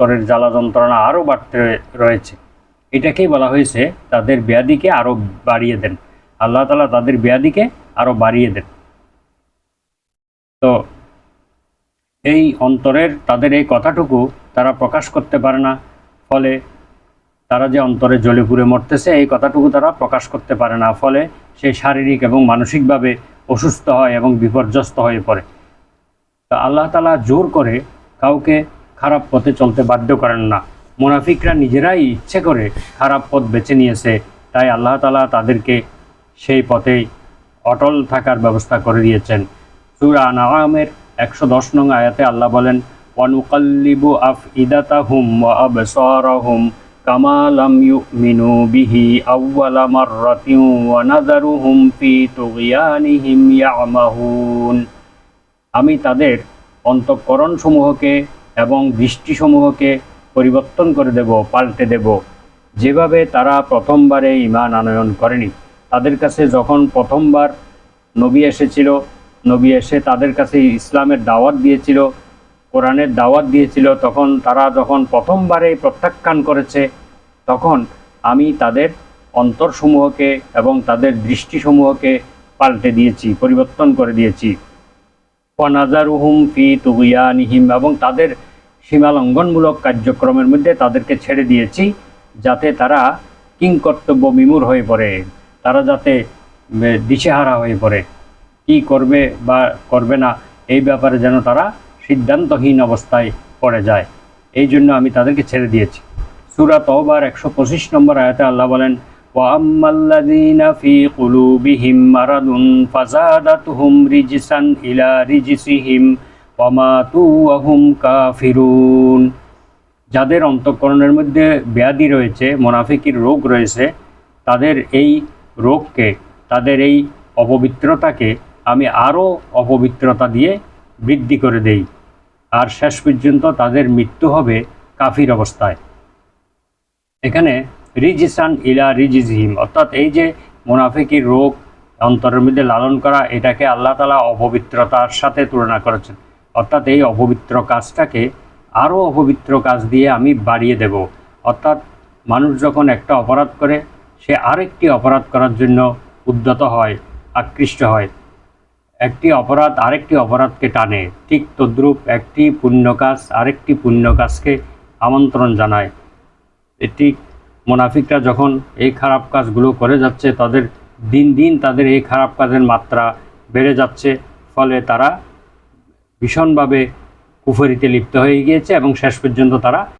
অন্তরের জ্বালা যন্ত্রণা আরও বাড়তে রয়েছে। এটাকেই বলা হয়েছে তাদের ব্যাধিকে আরও বাড়িয়ে দেন। আল্লাহ তাআলা তাদের ব্যাধিকে আরও বাড়িয়ে দেন। তো এই অন্তরের তাদের এই কথাটুকু তারা প্রকাশ করতে পারে না, ফলে তারা যে অন্তরে জ্বলে পুড়ে মরতেছে এই কথাটুকু তারা প্রকাশ করতে পারে না, ফলে সে শারীরিক এবং মানসিকভাবে অসুস্থ হয় এবং বিপর্যস্ত হয়ে পড়ে। তো আল্লাহ তাআলা জোর করে কাউকে খারাপ পথে চলতে বাধ্য করেন না। মুনাফিকরা নিজেরাই ইচ্ছে করে খারাপ পথ বেছে নিয়েছে, তাই আল্লাহ তাআলা তাদেরকে সেই পথেই অটল থাকার ব্যবস্থা করে দিয়েছেন। সূরা আনআমের 110 নং আয়াতে আল্লাহ বলেন, ওয়ানুকাল্লিবু আফইদাতাহুম ওয়া আবসারাহুম কামা লাম ইউমিনু বিহি আউওয়ালা মাররাতিন ওয়া নাযারুহুম ফি তুগয়ানিহিম ইয়ামাহুন। আমি তাদের অন্তঃকরণসমূহকে এবং দৃষ্টিসমূহকে পরিবর্তন করে দেব, পাল্টে দেব, যেভাবে তারা প্রথমবারে ঈমান আনয়ন করেনি। তাদের কাছে যখন প্রথমবার নবী এসেছিল, নবী এসে তাদের কাছে ইসলামের দাওয়াত দিয়েছিল, কোরআনের দাওয়াত দিয়েছিল, তখন তারা যখন প্রথমবারে প্রত্যাখ্যান করেছে, তখন আমি তাদের অন্তরসমূহকে এবং তাদের দৃষ্টিসমূহকে পাল্টে দিয়েছি, পরিবর্তন করে দিয়েছি। ওয়ানাযারুহুম ফি তুগয়ানিহিম, এবং তাদের সীমালঙ্ঘনমূলক কার্যক্রমের মধ্যে তাদেরকে ছেড়ে দিয়েছি, যাতে তারা কিংকর্তব্য বিমূঢ় হয়ে পড়ে, তারা যাতে দিশেহারা হয়ে পড়ে, কি করবে বা করবে না এই ব্যাপারে যেন তারা সিদ্ধান্তহীন অবস্থায় পড়ে যায়। এই জন্য আমি তাদেরকে ছেড়ে দিয়েছি। সূরা তাওবার 125 নম্বর আয়াতে আল্লাহ বলেন, ওয়াম্মাল্লাযীনা ফী কুলুবিহিম মারাদুন ফাযাদাতুহুম রিজসান ইলা রিজসিহিম ওয়া মাতু ওয়া হুম কাফিরুন। যাদের অন্তঃকরণের মধ্যে ব্যাধি রয়েছে, মুনাফিকির রোগ রয়েছে, তাদের এই রোগকে, তাদের এই অপবিত্রতাকে আমি আরও অপবিত্রতা দিয়ে বৃদ্ধি করে দেই, আর শেষ পর্যন্ত তাদের মৃত্যু হবে কাফির অবস্থায়। এখানে রিজিসান ইলা রিজিসিহিম, অর্থাৎ এই যে মুনাফিকির রোগ অন্তরের মধ্যে লালন করা, এটাকে আল্লাহ তাআলা অপবিত্রতার সাথে তুলনা করেছেন। অর্থাৎ এই অপবিত্র কাজটাকে আরও অপবিত্র কাজ দিয়ে আমি বাড়িয়ে দেব। অর্থাৎ মানুষ যখন একটা অপরাধ করে, সে আরেকটি অপরাধ করার জন্য উদ্যত হয়, আকৃষ্ট হয়। একটি অপরাধ আরেকটি অপরাধকে টানে, ঠিক তদ্রূপ একটি পুণ্য কাজ আরেকটি পুণ্য কাজকে আমন্ত্রণ জানায়। ঠিক মুনাফিকরা যখন এই খারাপ কাজগুলো করে যাচ্ছে, তাদের দিন দিন তাদের এই খারাপ কাজের মাত্রা বেড়ে যাচ্ছে, ফলে তারা ভীষণভাবে কুফরিতে লিপ্ত হয়ে গিয়েছে এবং শেষ পর্যন্ত তারা